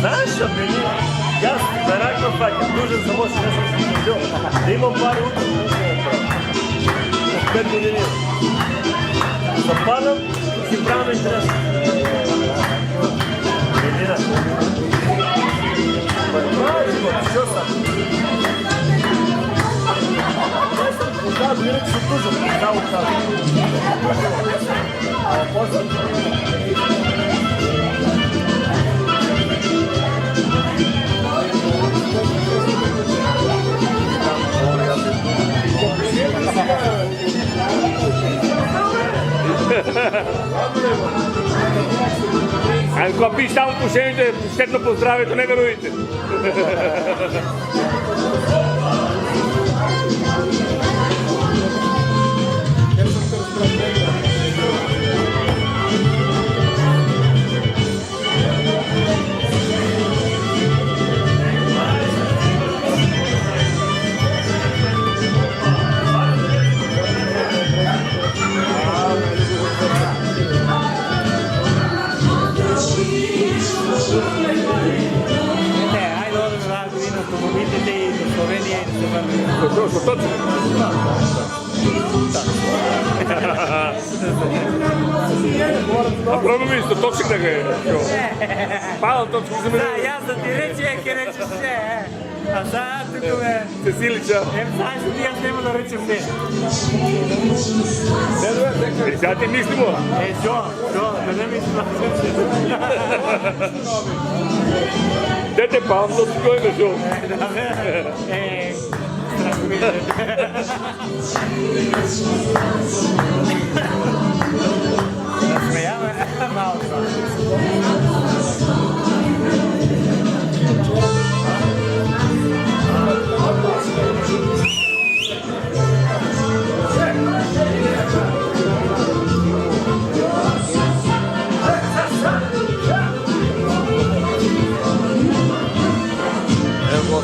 Знаєш що, мені? Я реально факт, дуже замовився, я имам пару уток, 5 миллионов. Запалом и правильно интересно. Що сам? Я вірю, що дуже став так. А потім... Ако пиш само пушените, щетно по здравето, не веруйте. Точно, точно. А пробуй isto, točak da ga je. Palo točak za mene. Da, ja sam ti reći, jake reći sve, a sad tuko me... Cecilića. Znaš ti ja snemo da rećem ne. Sad ti mislimo. Čo, da ne mislim da rećem. Dete pa, to si koji me šo. Nasmejava malo. Evo,